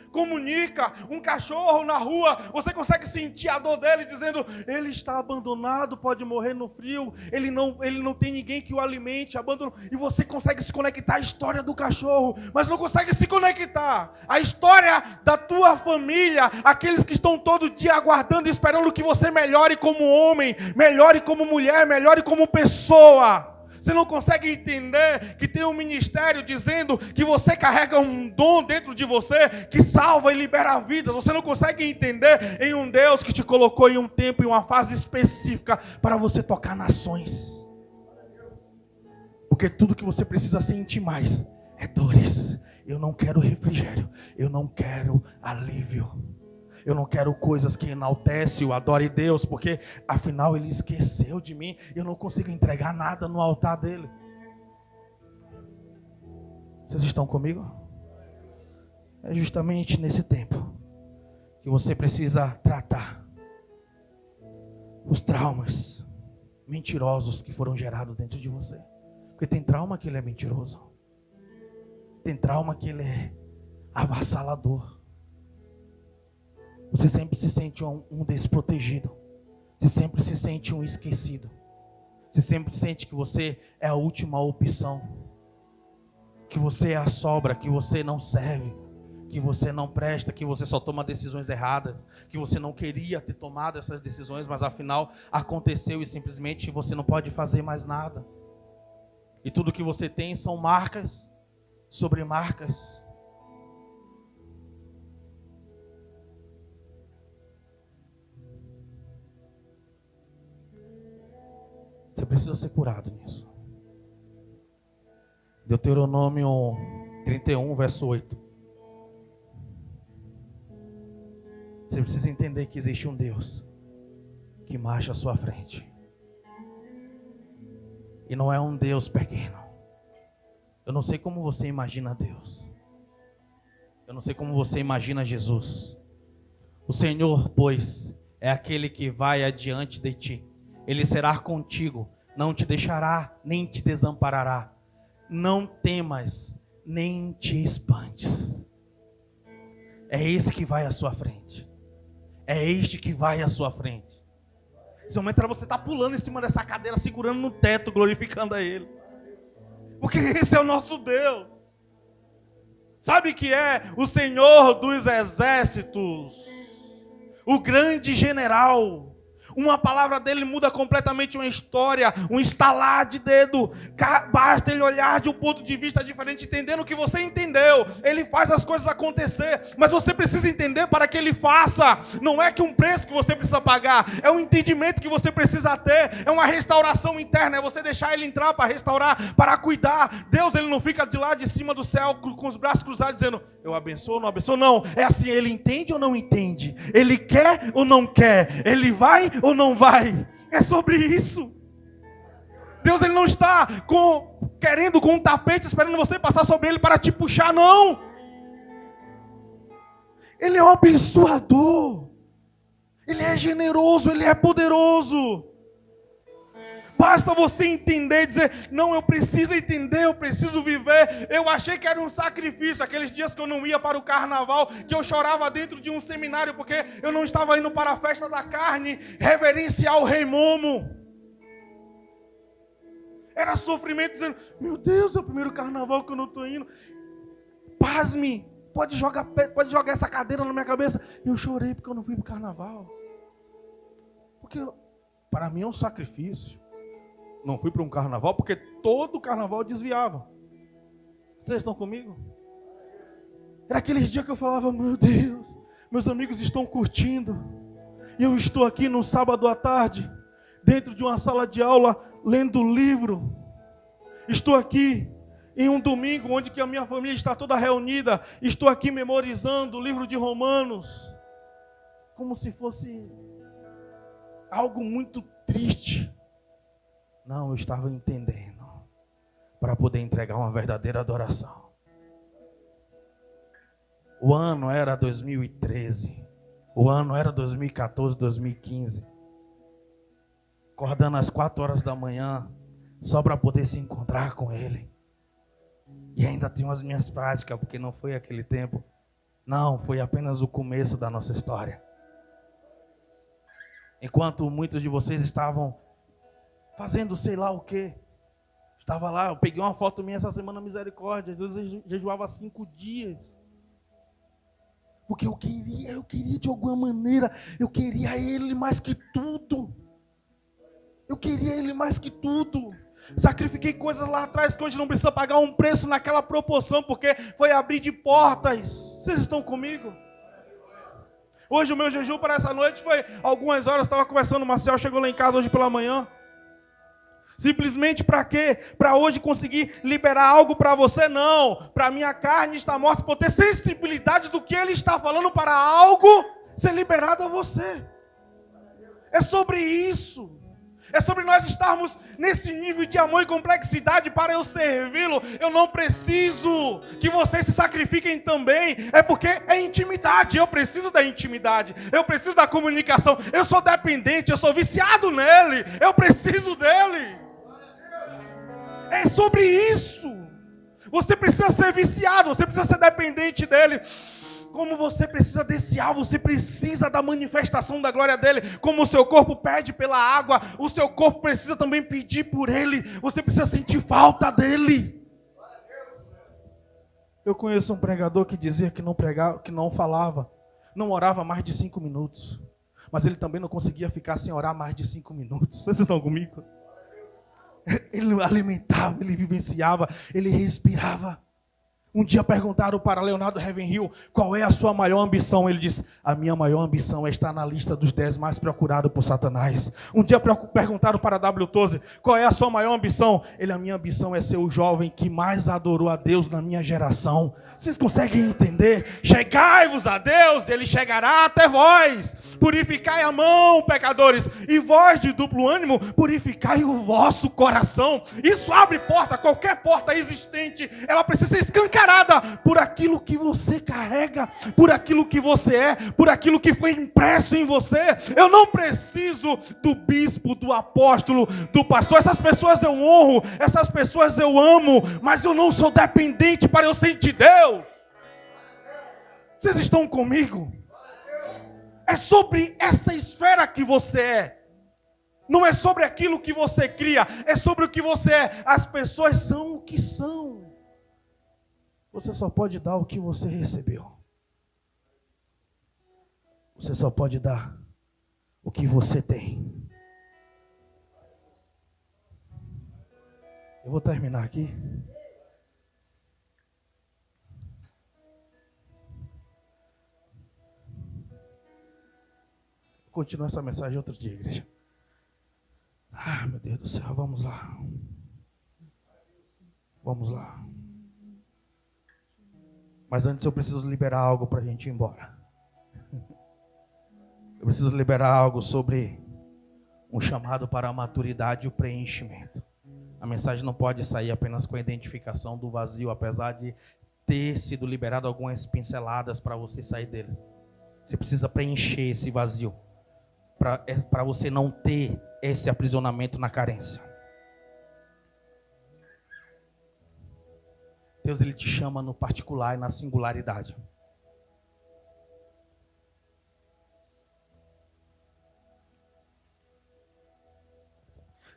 Comunica, um cachorro na rua, você consegue sentir a dor dele, dizendo, ele está abandonado, pode morrer no frio, ele não tem ninguém que o alimente, abandonou, e você consegue se conectar à história do cachorro, mas não consegue se conectar à história da tua família, aqueles que estão todo dia aguardando e esperando que você melhore como homem, melhore como mulher, melhore como pessoa. Você não consegue entender que tem um ministério dizendo que você carrega um dom dentro de você que salva e libera vidas. Você não consegue entender em um Deus que te colocou em um tempo, em uma fase específica para você tocar nações. Porque tudo que você precisa sentir mais é dores. Eu não quero refrigério, eu não quero alívio. Eu não quero coisas que enaltecem o adore Deus, porque afinal Ele esqueceu de mim. Eu não consigo entregar nada no altar dEle. Vocês estão comigo? É justamente nesse tempo que você precisa tratar os traumas mentirosos que foram gerados dentro de você. Porque tem trauma que ele é mentiroso. Tem trauma que ele é avassalador. Você sempre se sente um desprotegido. Você sempre se sente um esquecido. Você sempre sente que você é a última opção. Que você é a sobra, que você não serve. Que você não presta, que você só toma decisões erradas. Que você não queria ter tomado essas decisões, mas afinal aconteceu e simplesmente você não pode fazer mais nada. E tudo que você tem são marcas sobre marcas. Você precisa ser curado nisso. Deuteronômio 31, verso 8. Você precisa entender que existe um Deus que marcha à sua frente. E não é um Deus pequeno. Eu não sei como você imagina Deus. Eu não sei como você imagina Jesus. O Senhor, pois, é aquele que vai adiante de ti. Ele será contigo, não te deixará, nem te desamparará. Não temas, nem te espantes. É esse que vai à sua frente. É este que vai à sua frente. Esse momento era você estar pulando em cima dessa cadeira, segurando no teto, glorificando a Ele. Porque esse é o nosso Deus. Sabe que é o Senhor dos exércitos, o grande general. Uma palavra dele muda completamente uma história, um estalar de dedo. Basta ele olhar de um ponto de vista diferente, entendendo o que você entendeu. Ele faz as coisas acontecer, mas você precisa entender para que ele faça. Não é que um preço que você precisa pagar, é um entendimento que você precisa ter, é uma restauração interna, é você deixar ele entrar para restaurar, para cuidar. Deus, ele não fica de lá de cima do céu com os braços cruzados dizendo, eu abençoo ou não abençoo. Não, é assim, ele entende ou não entende, ele quer ou não quer, ele vai ou não vai. É sobre isso. Deus, ele não está querendo com um tapete esperando você passar sobre ele para te puxar, não. Ele é um abençoador, ele é generoso, ele é poderoso. Basta você entender, dizer, não, eu preciso entender, eu preciso viver. Eu achei que era um sacrifício, aqueles dias que eu não ia para o carnaval, que eu chorava dentro de um seminário, porque eu não estava indo para a festa da carne, reverenciar o Rei Momo. Era sofrimento, dizendo, meu Deus, é o primeiro carnaval que eu não estou indo. Pasme, pode jogar essa cadeira na minha cabeça. Eu chorei porque eu não fui para o carnaval. Porque para mim é um sacrifício. Não fui para um carnaval porque todo carnaval desviava. Vocês estão comigo? Era aqueles dias que eu falava, meu Deus, meus amigos estão curtindo. E eu estou aqui no sábado à tarde, dentro de uma sala de aula, lendo livro. Estou aqui em um domingo, onde que a minha família está toda reunida. Estou aqui memorizando o livro de Romanos. Como se fosse algo muito triste. Não, eu estava entendendo para poder entregar uma verdadeira adoração. O ano era 2013. O ano era 2014, 2015. Acordando às 4 horas da manhã, só para poder se encontrar com Ele. E ainda tenho as minhas práticas, porque não foi aquele tempo. Não, foi apenas o começo da nossa história. Enquanto muitos de vocês estavam fazendo sei lá o quê. Estava lá, eu peguei uma foto minha essa semana, misericórdia. Às vezes eu jejuava 5 dias. Porque eu queria de alguma maneira, eu queria Ele mais que tudo. Eu queria Ele mais que tudo. Sacrifiquei coisas lá atrás que hoje não precisa pagar um preço naquela proporção, porque foi abrir de portas. Vocês estão comigo? Hoje o meu jejum para essa noite foi algumas horas, estava conversando, o Marcel chegou lá em casa hoje pela manhã. Simplesmente para quê? Para hoje conseguir liberar algo para você? Não. Para minha carne está morta, por ter sensibilidade do que Ele está falando para algo ser liberado a você. É sobre isso. É sobre nós estarmos nesse nível de amor e complexidade para eu servi-lo. Eu não preciso que vocês se sacrifiquem também. É porque é intimidade. Eu preciso da intimidade. Eu preciso da comunicação. Eu sou dependente. Eu sou viciado nele. Eu preciso dele. É sobre isso. Você precisa ser viciado. Você precisa ser dependente dele. Como você precisa desse alvo, você precisa da manifestação da glória dele. Como o seu corpo pede pela água, o seu corpo precisa também pedir por ele. Você precisa sentir falta dele. Eu conheço um pregador que dizia que não pregava, que não falava, não orava mais de 5 minutos. Mas ele também não conseguia ficar sem orar mais de 5 minutos. Vocês estão comigo? Ele alimentava, ele vivenciava, ele respirava. Um dia perguntaram para Leonardo Ravenhill qual é a sua maior ambição. Ele disse, a minha maior ambição é estar na lista dos 10 mais procurados por Satanás. Um dia perguntaram para W. Tozer qual é a sua maior ambição. Ele, a minha ambição é ser o jovem que mais adorou a Deus na minha geração. Vocês conseguem entender? Chegai-vos a Deus, Ele chegará até vós. Purificai a mão, pecadores, e vós de duplo ânimo, purificai o vosso coração. Isso abre porta, qualquer porta existente, ela precisa ser escancarada por aquilo que você carrega, por aquilo que você é, por aquilo que foi impresso em você. Eu não preciso do bispo, do apóstolo, do pastor. Essas pessoas eu honro, essas pessoas eu amo, mas eu não sou dependente para eu sentir Deus. Vocês estão comigo? É sobre essa esfera que você é. Não é sobre aquilo que você cria, é sobre o que você é. As pessoas são o que são. Você só pode dar o que você recebeu. Você só pode dar o que você tem. Eu vou terminar aqui. Vou continuar essa mensagem outro dia, igreja. Ah, meu Deus do céu, vamos lá. Vamos lá. Mas antes eu preciso liberar algo para a gente ir embora. Eu preciso liberar algo sobre um chamado para a maturidade e o preenchimento. A mensagem não pode sair apenas com a identificação do vazio, apesar de ter sido liberado algumas pinceladas para você sair dele. Você precisa preencher esse vazio, para você não ter esse aprisionamento na carência. Deus, Ele te chama no particular e na singularidade.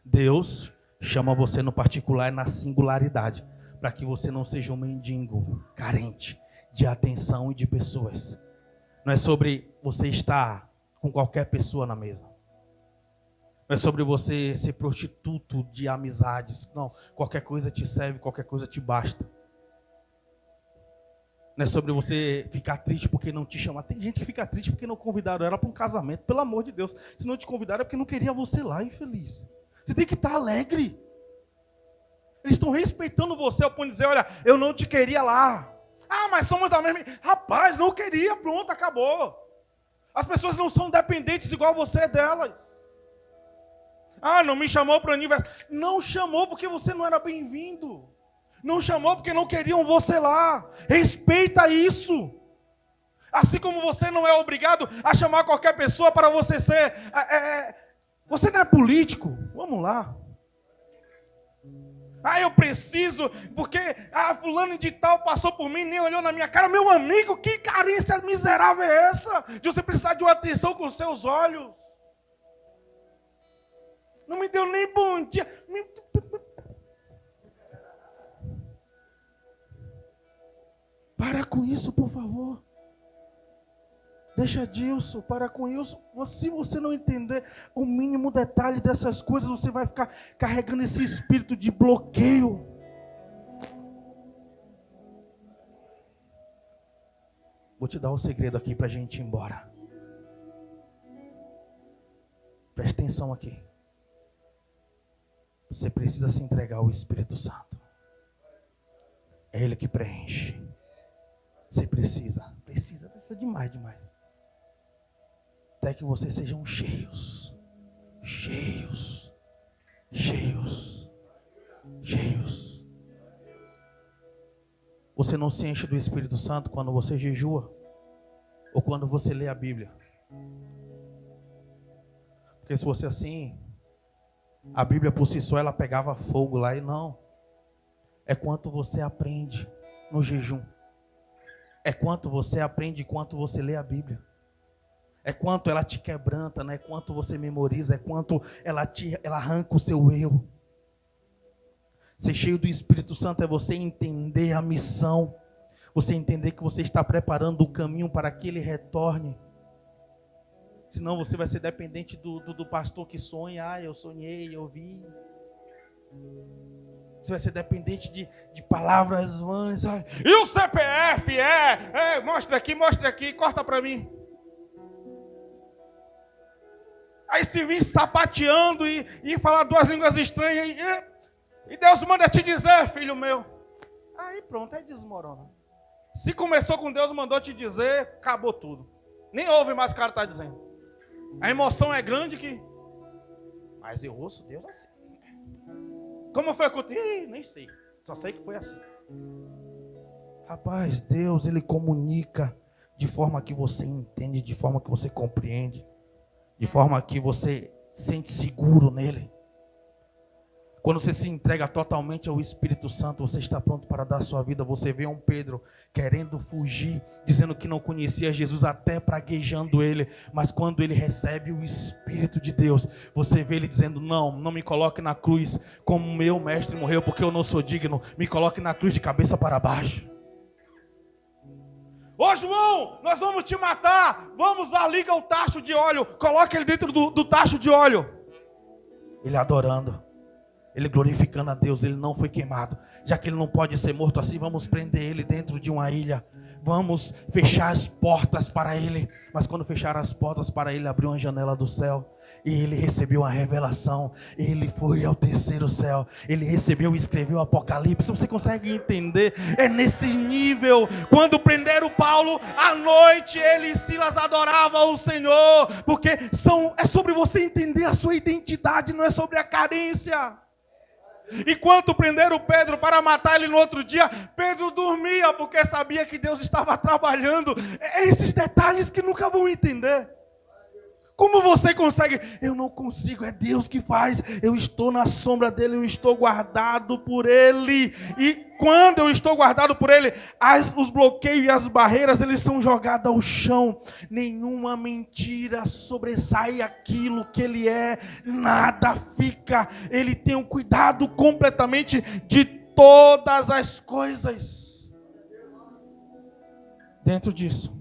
Deus chama você no particular e na singularidade, para que você não seja um mendigo carente de atenção e de pessoas. Não é sobre você estar com qualquer pessoa na mesa. Não é sobre você ser prostituto de amizades. Não, qualquer coisa te serve, qualquer coisa te basta. Não é sobre você ficar triste porque não te chamaram. Tem gente que fica triste porque não convidaram ela para um casamento. Pelo amor de Deus. Se não te convidaram é porque não queria você lá, infeliz. Você tem que estar alegre. Eles estão respeitando você ao ponto de dizer, olha, eu não te queria lá. Ah, mas somos da mesma... Rapaz, não queria, pronto, acabou. As pessoas não são dependentes igual você é delas. Ah, não me chamou para o aniversário. Não chamou porque você não era bem-vindo. Não chamou porque não queriam você lá. Respeita isso. Assim como você não é obrigado a chamar qualquer pessoa para você ser... Você não é político. Vamos lá. Ah, eu preciso, porque fulano de tal passou por mim, nem olhou na minha cara. Meu amigo, que carência miserável é essa? De você precisar de uma atenção com seus olhos. Não me deu nem bom dia. Para com isso, por favor. Deixa disso, para com isso. Se você não entender o mínimo detalhe dessas coisas, você vai ficar carregando esse espírito de bloqueio. Vou te dar um segredo aqui para a gente ir embora. Preste atenção aqui. Você precisa se entregar ao Espírito Santo. É Ele que preenche. Você precisa demais. Até que vocês sejam cheios. Você não se enche do Espírito Santo quando você jejua ou quando você lê a Bíblia. Porque se fosse assim, a Bíblia por si só ela pegava fogo lá e não. É quanto você aprende no jejum. É quanto você aprende quanto você lê a Bíblia. É quanto ela te quebranta, não é quanto você memoriza, é quanto ela arranca o seu eu. Ser cheio do Espírito Santo é você entender a missão. Você entender que você está preparando o caminho para que ele retorne. Senão você vai ser dependente do pastor que sonha. Ah, eu sonhei, eu vi. Você vai ser dependente de palavras vãs. E o CPF mostra aqui, corta para mim. Aí se vir sapateando e falar duas línguas estranhas. E Deus manda te dizer, filho meu. Aí pronto, aí desmorona. Se começou com Deus, mandou te dizer, acabou tudo. Nem ouve mais o cara está dizendo. A emoção é grande que... Mas eu ouço Deus assim. Como foi contigo? Nem sei. Só sei que foi assim. Rapaz, Deus, Ele comunica de forma que você entende, de forma que você compreende, de forma que você sente seguro nele. Quando você se entrega totalmente ao Espírito Santo, você está pronto para dar a sua vida. Você vê um Pedro querendo fugir, dizendo que não conhecia Jesus, até praguejando ele. Mas quando ele recebe o Espírito de Deus, você vê ele dizendo: não me coloque na cruz como meu mestre morreu, porque eu não sou digno. Me coloque na cruz de cabeça para baixo. Ô João, nós vamos te matar. Vamos lá, liga o tacho de óleo. Coloca ele dentro do tacho de óleo. Ele adorando. Ele glorificando a Deus, ele não foi queimado. Já que ele não pode ser morto assim, vamos prender ele dentro de uma ilha. Vamos fechar as portas para ele. Mas quando fecharam as portas para ele, abriu uma janela do céu. E ele recebeu a revelação. Ele foi ao terceiro céu. Ele recebeu e escreveu o Apocalipse. Você consegue entender? É nesse nível. Quando prenderam Paulo, à noite ele e Silas adoravam o Senhor. Porque é sobre você entender a sua identidade, não é sobre a carência. E quando prenderam Pedro para matar ele no outro dia, Pedro dormia porque sabia que Deus estava trabalhando. É esses detalhes que nunca vão entender. Como você consegue? Eu não consigo, é Deus que faz. Eu estou na sombra dele, eu estou guardado por ele. E quando eu estou guardado por ele, os bloqueios e as barreiras, eles são jogados ao chão. Nenhuma mentira sobressai aquilo que ele é. Nada fica. Ele tem um cuidado completamente de todas as coisas. Dentro disso,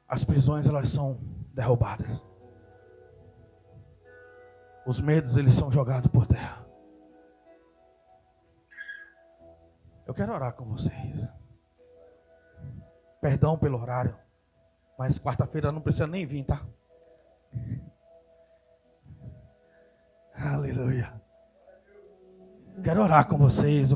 as prisões, elas são derrubadas. Os medos, eles são jogados por terra. Eu quero orar com vocês. Perdão pelo horário, mas quarta-feira não precisa nem vir, tá? Aleluia. Quero orar com vocês.